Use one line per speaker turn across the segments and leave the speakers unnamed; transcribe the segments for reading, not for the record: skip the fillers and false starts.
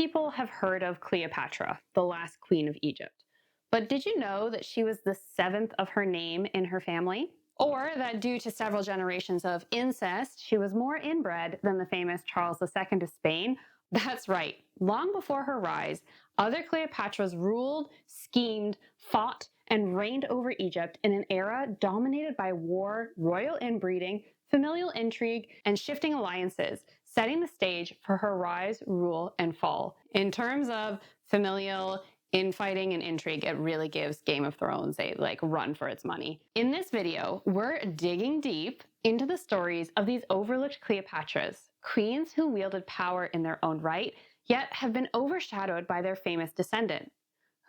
people have heard of Cleopatra, the last queen of Egypt. But did you know that she was the seventh of her name in her family? Or that due to several generations of incest, she was more inbred than the famous Charles II of Spain? That's right. Long before her rise, other Cleopatras ruled, schemed, fought, and reigned over Egypt in an era dominated by war, royal inbreeding, familial intrigue, and shifting alliances, setting the stage for her rise, rule, and fall. In terms of familial infighting and intrigue, it really gives Game of Thrones a run for its money. In this video, we're digging deep into the stories of these overlooked Cleopatras, queens who wielded power in their own right, yet have been overshadowed by their famous descendant.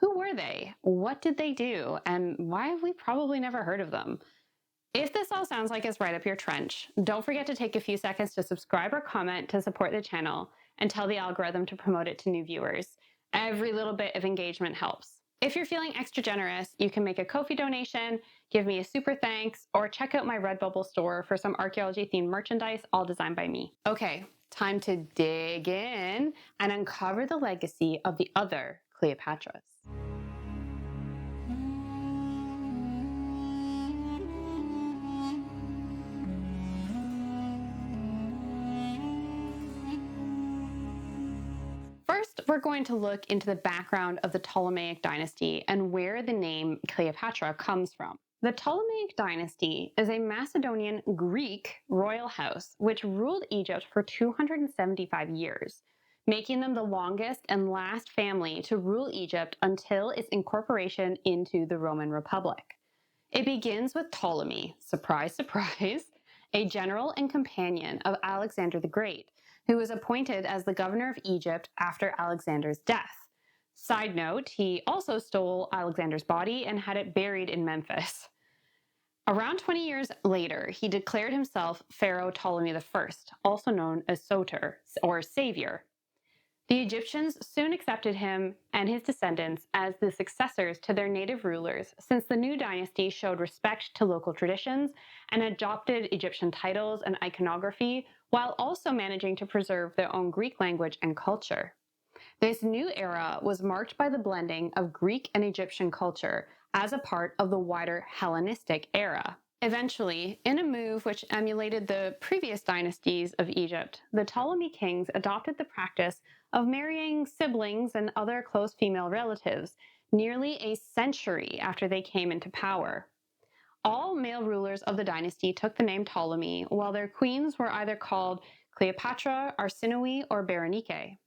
Who were they? What did they do? And why have we probably never heard of them? If this all sounds like it's right up your trench, don't forget to take a few seconds to subscribe or comment to support the channel and tell the algorithm to promote it to new viewers. Every little bit of engagement helps. If you're feeling extra generous, you can make a Ko-fi donation, give me a super thanks, or check out my Redbubble store for some archaeology-themed merchandise, all designed by me. Okay, time to dig in and uncover the legacy of the other Cleopatras. First, we're going to look into the background of the Ptolemaic dynasty and where the name Cleopatra comes from. The Ptolemaic dynasty is a Macedonian Greek royal house which ruled Egypt for 275 years, making them the longest and last family to rule Egypt until its incorporation into the Roman Republic. It begins with Ptolemy, surprise, surprise, a general and companion of Alexander the Great, who was appointed as the governor of Egypt after Alexander's death. Side note, he also stole Alexander's body and had it buried in Memphis. Around 20 years later, he declared himself Pharaoh Ptolemy I, also known as Soter, or Savior. The Egyptians soon accepted him and his descendants as the successors to their native rulers, since the new dynasty showed respect to local traditions and adopted Egyptian titles and iconography, while also managing to preserve their own Greek language and culture. This new era was marked by the blending of Greek and Egyptian culture as a part of the wider Hellenistic era. Eventually, in a move which emulated the previous dynasties of Egypt, the Ptolemy kings adopted the practice of marrying siblings and other close female relatives nearly a century after they came into power. All male rulers of the dynasty took the name Ptolemy, while their queens were either called Cleopatra, Arsinoe, or Berenice.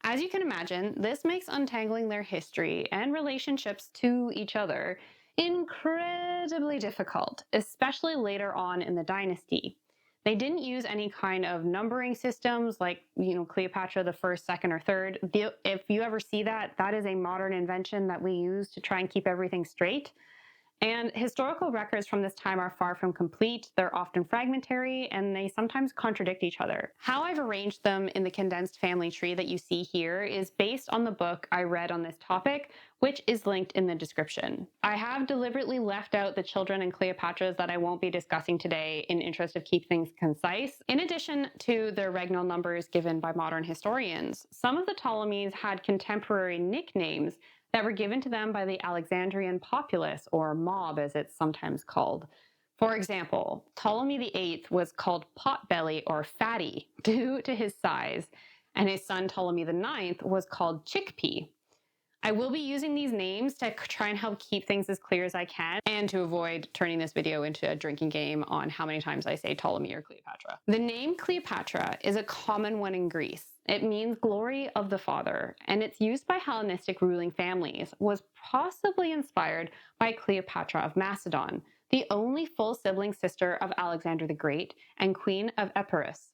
As you can imagine, this makes untangling their history and relationships to each other incredibly difficult, especially later on in the dynasty. They didn't use any kind of numbering systems like, Cleopatra the first, second, or third. If you ever see that, that is a modern invention that we use to try and keep everything straight. And historical records from this time are far from complete. They're often fragmentary, and they sometimes contradict each other. How I've arranged them in the condensed family tree that you see here is based on the book I read on this topic, which is linked in the description. I have deliberately left out the children and Cleopatras that I won't be discussing today in interest of keep things concise. In addition to their regnal numbers given by modern historians, some of the Ptolemies had contemporary nicknames that were given to them by the Alexandrian populace, or mob as it's sometimes called. For example, Ptolemy VIII was called Potbelly or Fatty due to his size, and his son Ptolemy IX was called Chickpea. I will be using these names to try and help keep things as clear as I can and to avoid turning this video into a drinking game on how many times I say Ptolemy or Cleopatra. The name Cleopatra is a common one in Greece. It means glory of the father, and its use by Hellenistic ruling families was possibly inspired by Cleopatra of Macedon, the only full sibling sister of Alexander the Great and queen of Epirus.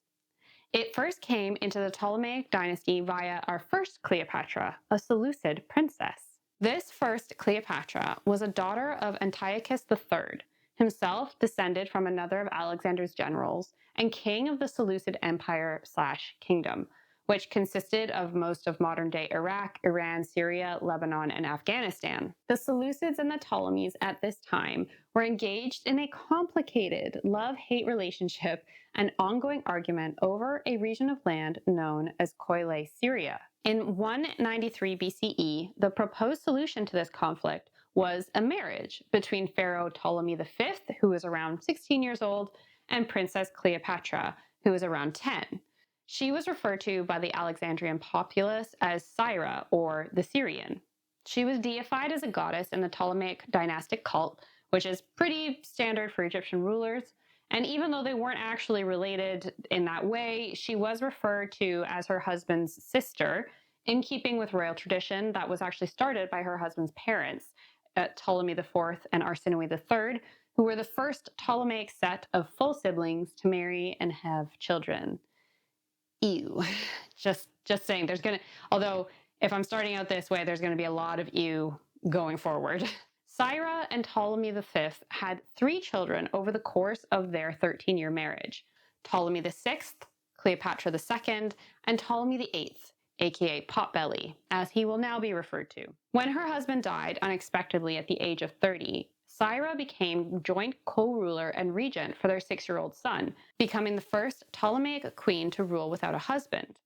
It first came into the Ptolemaic dynasty via our first Cleopatra, a Seleucid princess. This first Cleopatra was a daughter of Antiochus III, himself descended from another of Alexander's generals and king of the Seleucid Empire/kingdom, which consisted of most of modern-day Iraq, Iran, Syria, Lebanon, and Afghanistan. The Seleucids and the Ptolemies at this time were engaged in a complicated love-hate relationship and ongoing argument over a region of land known as Koile Syria. In 193 BCE, the proposed solution to this conflict was a marriage between Pharaoh Ptolemy V, who was around 16 years old, and Princess Cleopatra, who was around 10. She was referred to by the Alexandrian populace as Syra, or the Syrian. She was deified as a goddess in the Ptolemaic dynastic cult, which is pretty standard for Egyptian rulers. And even though they weren't actually related in that way, she was referred to as her husband's sister, in keeping with royal tradition that was actually started by her husband's parents, Ptolemy IV and Arsinoe III, who were the first Ptolemaic set of full siblings to marry and have children. Ew. Just saying, although if I'm starting out this way, there's gonna be a lot of ew going forward. Syra and Ptolemy V had 3 children over the course of their 13-year marriage: Ptolemy VI, Cleopatra II, and Ptolemy VIII, aka Potbelly, as he will now be referred to. When her husband died unexpectedly at the age of 30, Syra became joint co-ruler and regent for their 6-year-old son, becoming the first Ptolemaic queen to rule without a husband.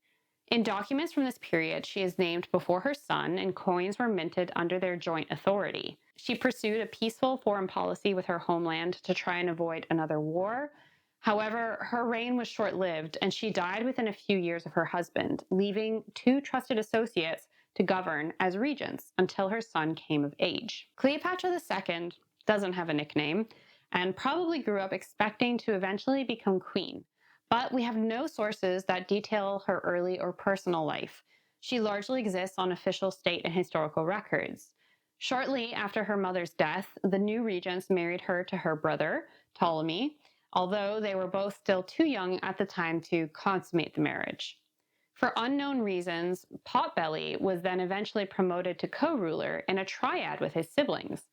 In documents from this period, she is named before her son, and coins were minted under their joint authority. She pursued a peaceful foreign policy with her homeland to try and avoid another war. However, her reign was short-lived, and she died within a few years of her husband, leaving 2 trusted associates to govern as regents until her son came of age. Cleopatra II doesn't have a nickname, and probably grew up expecting to eventually become queen. But we have no sources that detail her early or personal life. She largely exists on official state and historical records. Shortly after her mother's death, the new regents married her to her brother, Ptolemy, although they were both still too young at the time to consummate the marriage. For unknown reasons, Potbelly was then eventually promoted to co-ruler in a triad with his siblings.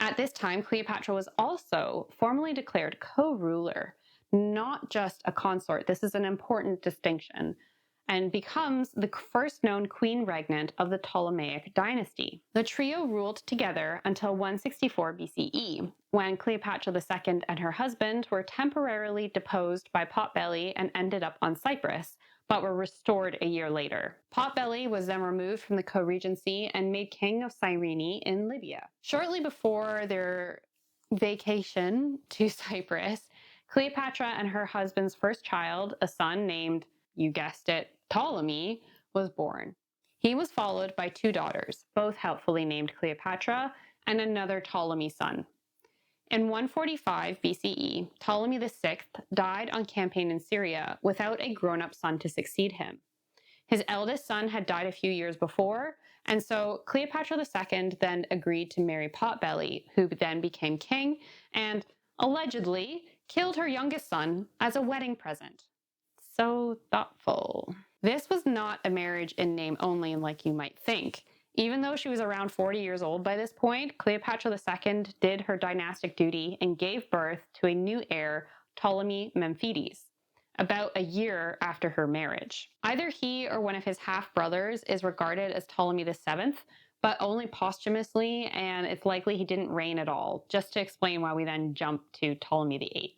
At this time, Cleopatra was also formally declared co-ruler, not just a consort. This is an important distinction, and becomes the first known queen regnant of the Ptolemaic dynasty. The trio ruled together until 164 BCE, when Cleopatra II and her husband were temporarily deposed by Potbelly and ended up on Cyprus, but were restored a year later. Potbelly was then removed from the co-regency and made king of Cyrene in Libya. Shortly before their vacation to Cyprus, Cleopatra and her husband's first child, a son named, you guessed it, Ptolemy, was born. He was followed by 2 daughters, both helpfully named Cleopatra, and another Ptolemy son. In 145 BCE, Ptolemy VI died on campaign in Syria without a grown-up son to succeed him. His eldest son had died a few years before, and so Cleopatra II then agreed to marry Potbelly, who then became king, and allegedly killed her youngest son as a wedding present. So thoughtful. This was not a marriage in name only, like you might think. Even though she was around 40 years old by this point, Cleopatra II did her dynastic duty and gave birth to a new heir, Ptolemy Memphites, about a year after her marriage. Either he or one of his half-brothers is regarded as Ptolemy VII, but only posthumously, and it's likely he didn't reign at all, just to explain why we then jump to Ptolemy VIII.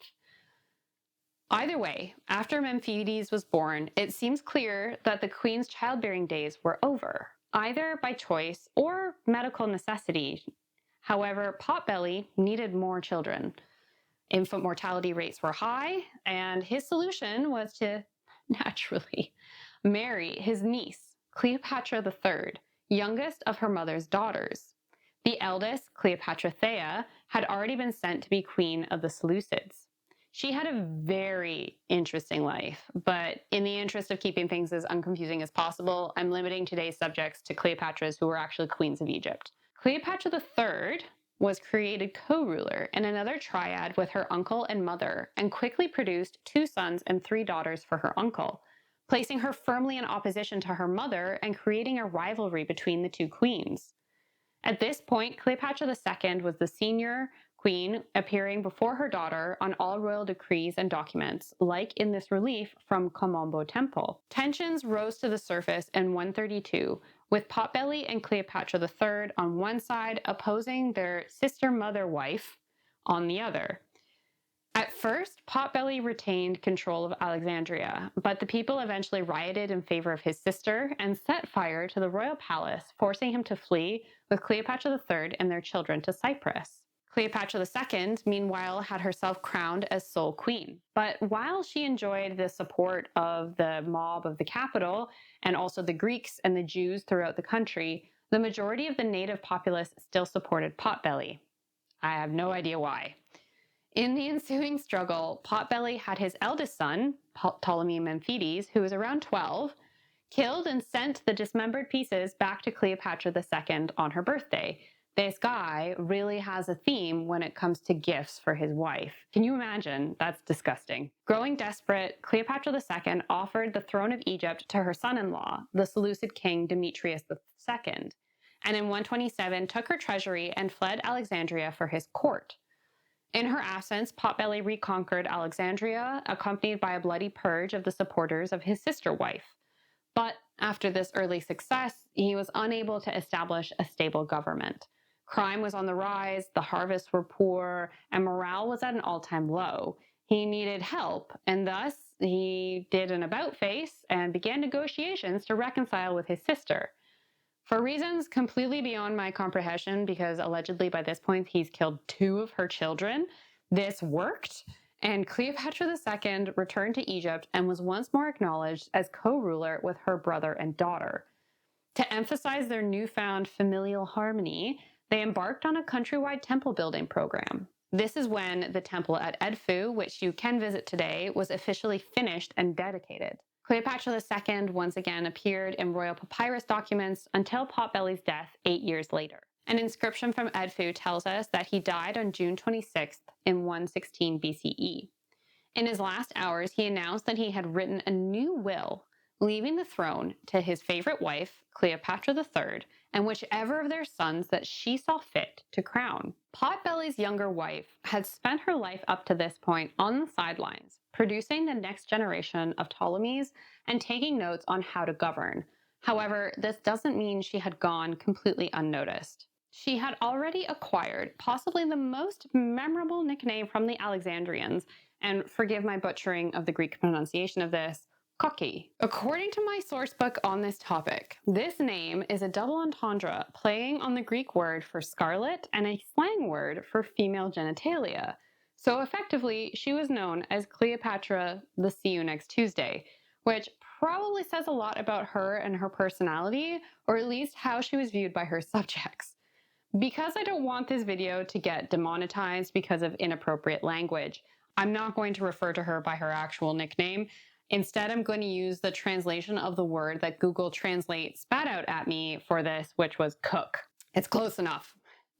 Either way, after Memphites was born, it seems clear that the queen's childbearing days were over, either by choice or medical necessity. However, Potbelly needed more children. Infant mortality rates were high, and his solution was to naturally marry his niece, Cleopatra III, youngest of her mother's daughters. The eldest, Cleopatra Thea, had already been sent to be queen of the Seleucids. She had a very interesting life, but in the interest of keeping things as unconfusing as possible, I'm limiting today's subjects to Cleopatras who were actually queens of Egypt. Cleopatra III was created co-ruler in another triad with her uncle and mother, and quickly produced 2 sons and 3 daughters for her uncle, placing her firmly in opposition to her mother and creating a rivalry between the 2 queens. At this point, Cleopatra II was the senior queen, appearing before her daughter on all royal decrees and documents, like in this relief from Komombo Temple. Tensions rose to the surface in 132, with Potbelly and Cleopatra III on one side opposing their sister mother wife on the other. At first, Potbelly retained control of Alexandria, but the people eventually rioted in favor of his sister and set fire to the royal palace, forcing him to flee with Cleopatra III and their children to Cyprus. Cleopatra II, meanwhile, had herself crowned as sole queen. But while she enjoyed the support of the mob of the capital and also the Greeks and the Jews throughout the country, the majority of the native populace still supported Potbelly. I have no idea why. In the ensuing struggle, Potbelly had his eldest son, Ptolemy Memphites, who was around 12, killed and sent the dismembered pieces back to Cleopatra II on her birthday. This guy really has a theme when it comes to gifts for his wife. Can you imagine? That's disgusting. Growing desperate, Cleopatra II offered the throne of Egypt to her son-in-law, the Seleucid king Demetrius II, and in 127 took her treasury and fled Alexandria for his court. In her absence, Potbelly reconquered Alexandria, accompanied by a bloody purge of the supporters of his sister wife. But after this early success, he was unable to establish a stable government. Crime was on the rise, the harvests were poor, and morale was at an all-time low. He needed help, and thus he did an about-face and began negotiations to reconcile with his sister. For reasons completely beyond my comprehension, because allegedly by this point he's killed 2 of her children, this worked, and Cleopatra II returned to Egypt and was once more acknowledged as co-ruler with her brother and daughter. To emphasize their newfound familial harmony, they embarked on a countrywide temple building program. This is when the temple at Edfu, which you can visit today, was officially finished and dedicated. Cleopatra II once again appeared in royal papyrus documents until Potbelly's death 8 years later. An inscription from Edfu tells us that he died on June 26th in 116 BCE. In his last hours, he announced that he had written a new will, leaving the throne to his favorite wife, Cleopatra III, and whichever of their sons that she saw fit to crown. Potbelly's younger wife had spent her life up to this point on the sidelines, producing the next generation of Ptolemies and taking notes on how to govern. However, this doesn't mean she had gone completely unnoticed. She had already acquired possibly the most memorable nickname from the Alexandrians, and forgive my butchering of the Greek pronunciation of this, Koki. According to my source book on this topic, this name is a double entendre playing on the Greek word for scarlet and a slang word for female genitalia. So effectively, she was known as Cleopatra the See You Next Tuesday, which probably says a lot about her and her personality, or at least how she was viewed by her subjects. Because I don't want this video to get demonetized because of inappropriate language, I'm not going to refer to her by her actual nickname. Instead, I'm going to use the translation of the word that Google Translate spat out at me for this, which was cook. It's close enough.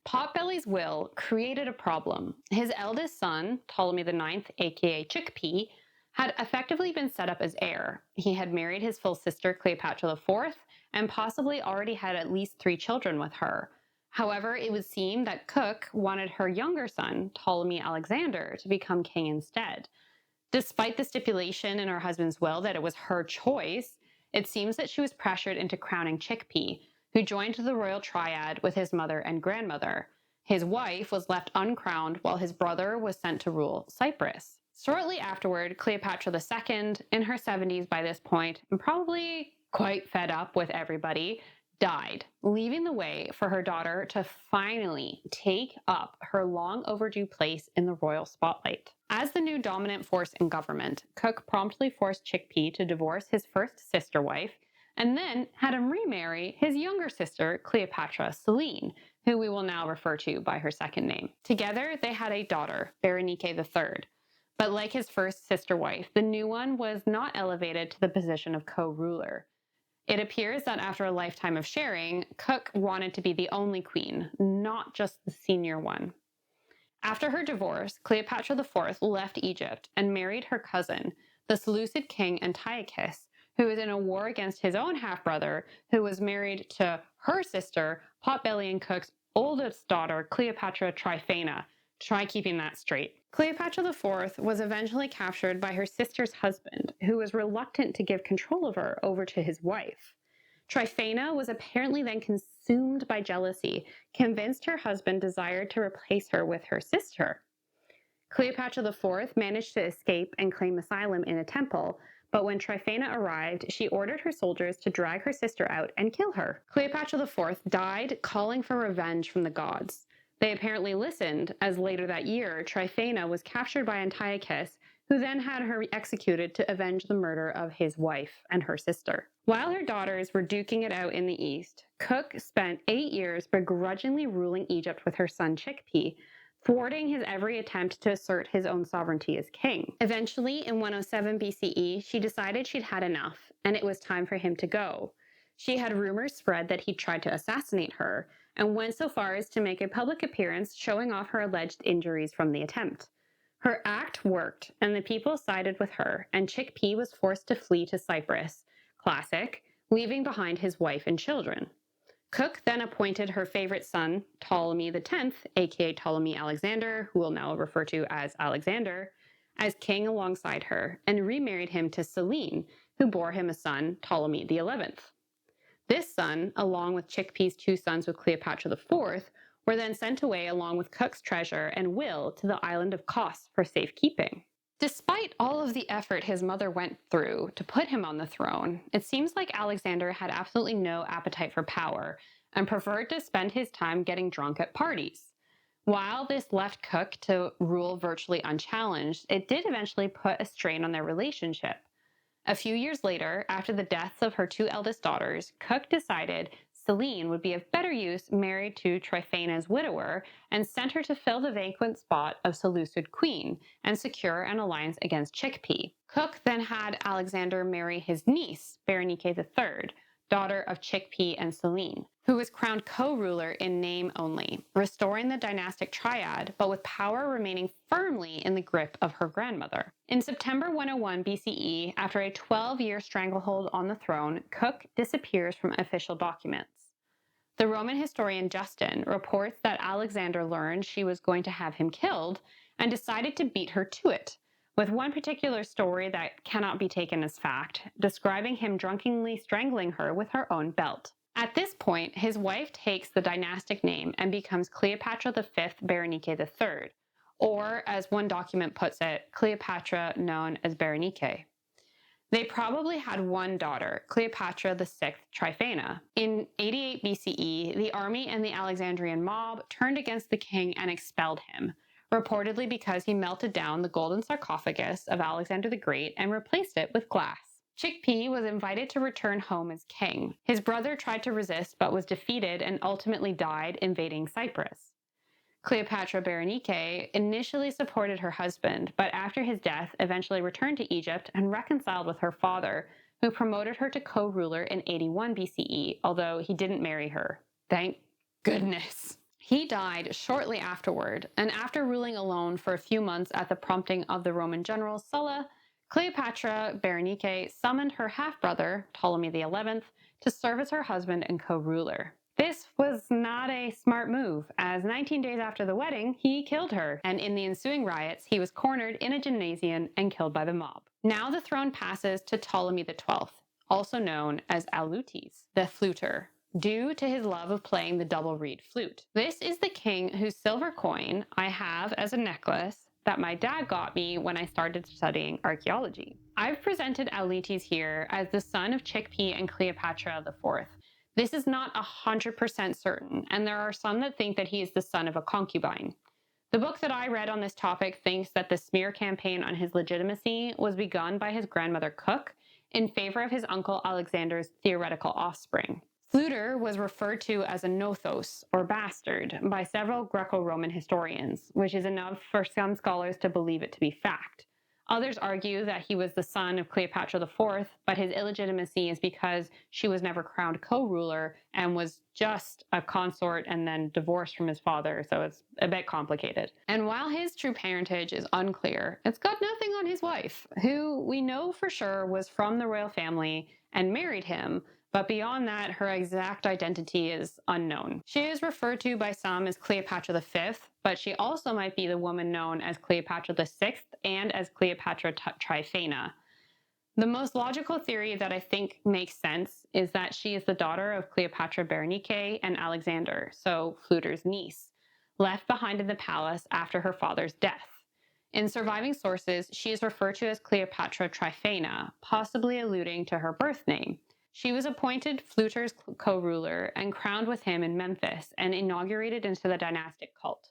Potbelly's will created a problem. His eldest son, Ptolemy IX, aka Chickpea, had effectively been set up as heir. He had married his full sister Cleopatra IV and possibly already had at least 3 children with her. However, it would seem that Cook wanted her younger son, Ptolemy Alexander, to become king instead. Despite the stipulation in her husband's will that it was her choice, it seems that she was pressured into crowning Chickpea, who joined the royal triad with his mother and grandmother. His wife was left uncrowned while his brother was sent to rule Cyprus. Shortly afterward, Cleopatra II, in her 70s by this point, and probably quite fed up with everybody, died, leaving the way for her daughter to finally take up her long overdue place in the royal spotlight. As the new dominant force in government, Cook promptly forced Chickpea to divorce his first sister wife and then had him remarry his younger sister, Cleopatra Selene, who we will now refer to by her second name. Together, they had a daughter, Berenice III. But like his first sister wife, the new one was not elevated to the position of co-ruler. It appears that after a lifetime of sharing, Cook wanted to be the only queen, not just the senior one. After her divorce, Cleopatra IV left Egypt and married her cousin, the Seleucid king Antiochus, who was in a war against his own half-brother, who was married to her sister, Potbelly and Cook's oldest daughter, Cleopatra Tryphena. Try keeping that straight. Cleopatra IV was eventually captured by her sister's husband, who was reluctant to give control of her over to his wife. Tryphena was apparently then consumed by jealousy, convinced her husband desired to replace her with her sister. Cleopatra IV managed to escape and claim asylum in a temple, but when Tryphena arrived, she ordered her soldiers to drag her sister out and kill her. Cleopatra IV died calling for revenge from the gods. They apparently listened, as later that year, Tryphena was captured by Antiochus, who then had her executed to avenge the murder of his wife and her sister. While her daughters were duking it out in the east, Cook spent 8 years begrudgingly ruling Egypt with her son Chickpea, thwarting his every attempt to assert his own sovereignty as king. Eventually, in 107 BCE, she decided she'd had enough, and it was time for him to go. She had rumors spread that he tried to assassinate her, and went so far as to make a public appearance showing off her alleged injuries from the attempt. Her act worked, and the people sided with her, and Chickpea was forced to flee to Cyprus, classic, leaving behind his wife and children. Cook then appointed her favorite son, Ptolemy X, aka Ptolemy Alexander, who we'll now refer to as Alexander, as king alongside her, and remarried him to Selene, who bore him a son, Ptolemy XI. This son, along with Chickpea's 2 sons with Cleopatra IV, were then sent away along with Cook's treasure and will to the island of Kos for safekeeping. Despite all of the effort his mother went through to put him on the throne, it seems like Alexander had absolutely no appetite for power and preferred to spend his time getting drunk at parties. While this left Cook to rule virtually unchallenged, it did eventually put a strain on their relationship. A few years later, after the deaths of her 2 eldest daughters, Cook decided Selene would be of better use married to Tryphaena's widower and sent her to fill the vacant spot of Seleucid queen and secure an alliance against Chickpea. Cook then had Alexander marry his niece, Berenice III, daughter of Chickpea and Selene, who was crowned co-ruler in name only, restoring the dynastic triad, but with power remaining firmly in the grip of her grandmother. In September 101 BCE, after a 12-year stranglehold on the throne, Cook disappears from official documents. The Roman historian Justin reports that Alexander learned she was going to have him killed and decided to beat her to it, with one particular story that cannot be taken as fact, describing him drunkenly strangling her with her own belt. At this point, his wife takes the dynastic name and becomes Cleopatra V Berenice III, or as one document puts it, Cleopatra known as Berenice. They probably had one daughter, Cleopatra VI Tryphena. In 88 BCE, the army and the Alexandrian mob turned against the king and expelled him, reportedly because he melted down the golden sarcophagus of Alexander the Great and replaced it with glass. Chickpea was invited to return home as king. His brother tried to resist but was defeated and ultimately died invading Cyprus. Cleopatra Berenice initially supported her husband, but after his death eventually returned to Egypt and reconciled with her father, who promoted her to co-ruler in 81 BCE, although he didn't marry her. Thank goodness. He died shortly afterward, and after ruling alone for a few months at the prompting of the Roman general Sulla, Cleopatra Berenice summoned her half-brother, Ptolemy XI, to serve as her husband and co-ruler. This was not a smart move, as 19 days after the wedding, he killed her, and in the ensuing riots, he was cornered in a gymnasium and killed by the mob. Now the throne passes to Ptolemy XII, also known as Alutes, the fluter, due to his love of playing the double reed flute. This is the king whose silver coin I have as a necklace that my dad got me when I started studying archaeology. I've presented Alutes here as the son of Chickpea and Cleopatra IV. This is not 100% certain, and there are some that think that he is the son of a concubine. The book that I read on this topic thinks that the smear campaign on his legitimacy was begun by his grandmother Cook in favor of his uncle Alexander's theoretical offspring. Fluter was referred to as a nothos, or bastard, by several Greco-Roman historians, which is enough for some scholars to believe it to be fact. Others argue that he was the son of Cleopatra IV, but his illegitimacy is because she was never crowned co-ruler and was just a consort and then divorced from his father, so it's a bit complicated. And while his true parentage is unclear, it's got nothing on his wife, who we know for sure was from the royal family and married him, but beyond that, her exact identity is unknown. She is referred to by some as Cleopatra V, but she also might be the woman known as Cleopatra VI and as Cleopatra Tryphena. The most logical theory that I think makes sense is that she is the daughter of Cleopatra Berenice and Alexander, so Fluter's niece, left behind in the palace after her father's death. In surviving sources, she is referred to as Cleopatra Tryphena, possibly alluding to her birth name. She was appointed Pfluger's co-ruler and crowned with him in Memphis and inaugurated into the dynastic cult.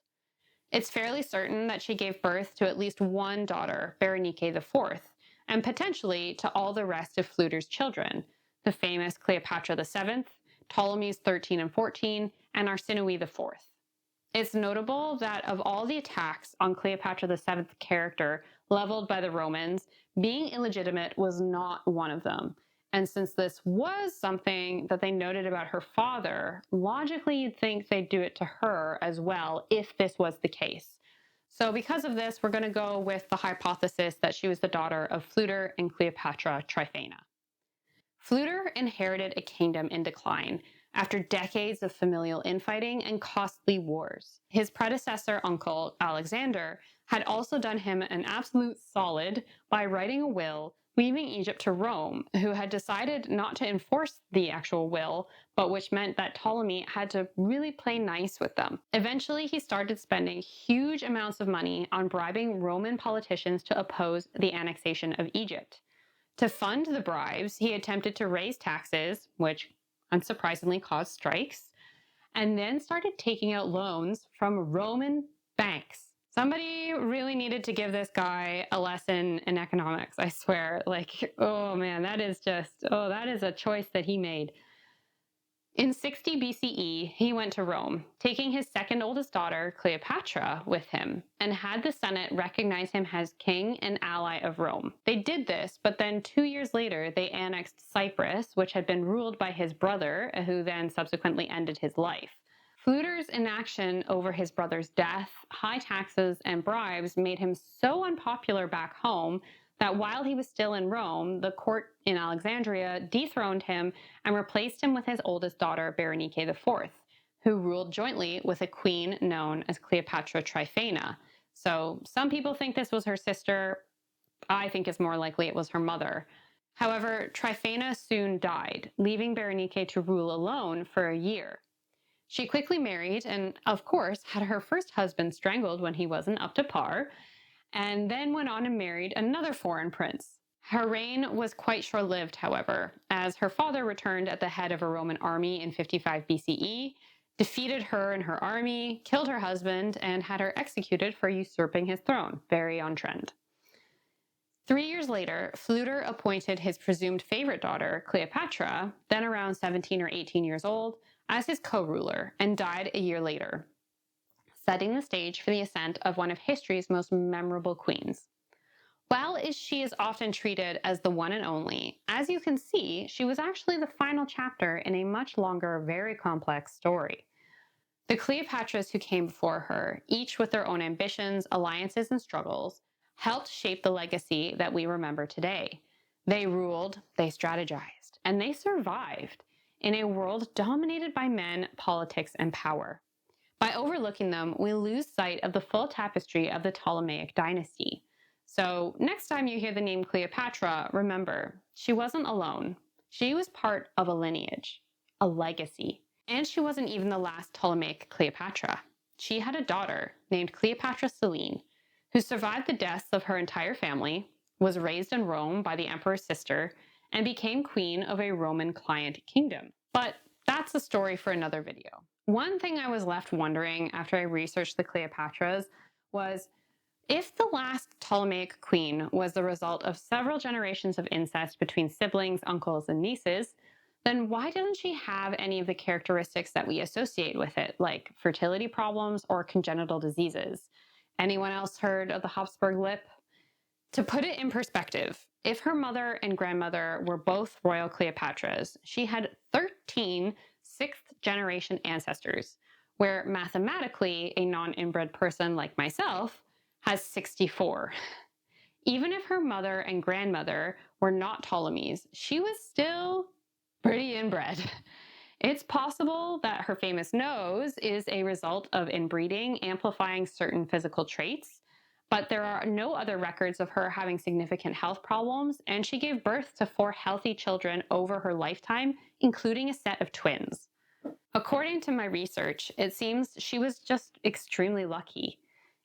It's fairly certain that she gave birth to at least one daughter, Berenice IV, and potentially to all the rest of Pfluger's children, the famous Cleopatra VII, Ptolemies 13 and 14, and Arsinoe IV. It's notable that of all the attacks on Cleopatra VII's character leveled by the Romans, being illegitimate was not one of them. And since this was something that they noted about her father, logically you'd think they'd do it to her as well if this was the case. So because of this, we're going to go with the hypothesis that she was the daughter of Pfluger and Cleopatra Tryphena. Pfluger inherited a kingdom in decline after decades of familial infighting and costly wars. His predecessor uncle, Alexander, had also done him an absolute solid by writing a will leaving Egypt to Rome, who had decided not to enforce the actual will, but which meant that Ptolemy had to really play nice with them. Eventually, he started spending huge amounts of money on bribing Roman politicians to oppose the annexation of Egypt. To fund the bribes, he attempted to raise taxes, which unsurprisingly caused strikes, and then started taking out loans from Roman banks. Somebody really needed to give this guy a lesson in economics, I swear. Like, oh man, that is a choice that he made. In 60 BCE, he went to Rome, taking his second oldest daughter, Cleopatra, with him, and had the Senate recognize him as king and ally of Rome. They did this, but then 2 years later, they annexed Cyprus, which had been ruled by his brother, who then subsequently ended his life. Pfluger's inaction over his brother's death, high taxes, and bribes made him so unpopular back home that while he was still in Rome, the court in Alexandria dethroned him and replaced him with his oldest daughter, Berenice IV, who ruled jointly with a queen known as Cleopatra Tryphena. So some people think this was her sister. I think it's more likely it was her mother. However, Tryphena soon died, leaving Berenice to rule alone for a year. She quickly married and, of course, had her first husband strangled when he wasn't up to par, and then went on and married another foreign prince. Her reign was quite short-lived, however, as her father returned at the head of a Roman army in 55 BCE, defeated her and her army, killed her husband, and had her executed for usurping his throne. Very on trend. 3 years later, Pfluger appointed his presumed favorite daughter, Cleopatra, then around 17 or 18 years old, as his co-ruler, and died a year later, setting the stage for the ascent of one of history's most memorable queens. While she is often treated as the one and only, as you can see, she was actually the final chapter in a much longer, very complex story. The Cleopatras who came before her, each with their own ambitions, alliances, and struggles, helped shape the legacy that we remember today. They ruled, they strategized, and they survived in a world dominated by men, politics, and power. By overlooking them, we lose sight of the full tapestry of the Ptolemaic dynasty. So next time you hear the name Cleopatra, remember, she wasn't alone. She was part of a lineage, a legacy. And she wasn't even the last Ptolemaic Cleopatra. She had a daughter named Cleopatra Selene, who survived the deaths of her entire family, was raised in Rome by the emperor's sister, and became queen of a Roman client kingdom. But that's a story for another video. One thing I was left wondering after I researched the Cleopatras was, if the last Ptolemaic queen was the result of several generations of incest between siblings, uncles, and nieces, then why doesn't she have any of the characteristics that we associate with it, like fertility problems or congenital diseases? Anyone else heard of the Habsburg lip? To put it in perspective, if her mother and grandmother were both royal Cleopatras, she had 13 sixth-generation ancestors, where mathematically a non-inbred person like myself has 64. Even if her mother and grandmother were not Ptolemies, she was still pretty inbred. It's possible that her famous nose is a result of inbreeding amplifying certain physical traits, but there are no other records of her having significant health problems, and she gave birth to 4 healthy children over her lifetime, including a set of twins. According to my research, it seems she was just extremely lucky.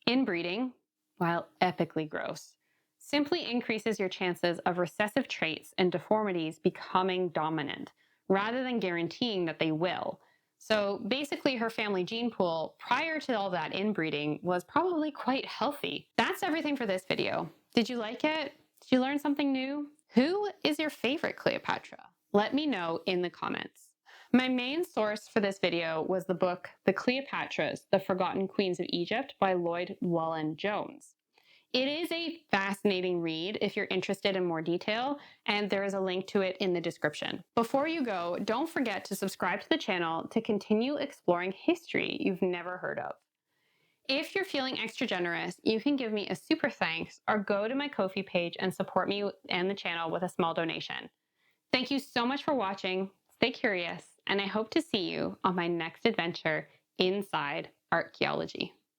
Inbreeding, while epically gross, simply increases your chances of recessive traits and deformities becoming dominant, rather than guaranteeing that they will. So basically, her family gene pool, prior to all that inbreeding, was probably quite healthy. That's everything for this video. Did you like it? Did you learn something new? Who is your favorite Cleopatra? Let me know in the comments. My main source for this video was the book The Cleopatras, The Forgotten Queens of Egypt by Lloyd Llewellyn Jones. It is a fascinating read if you're interested in more detail, and there is a link to it in the description. Before you go, don't forget to subscribe to the channel to continue exploring history you've never heard of. If you're feeling extra generous, you can give me a super thanks or go to my Ko-fi page and support me and the channel with a small donation. Thank you so much for watching. Stay curious, and I hope to see you on my next adventure inside archaeology.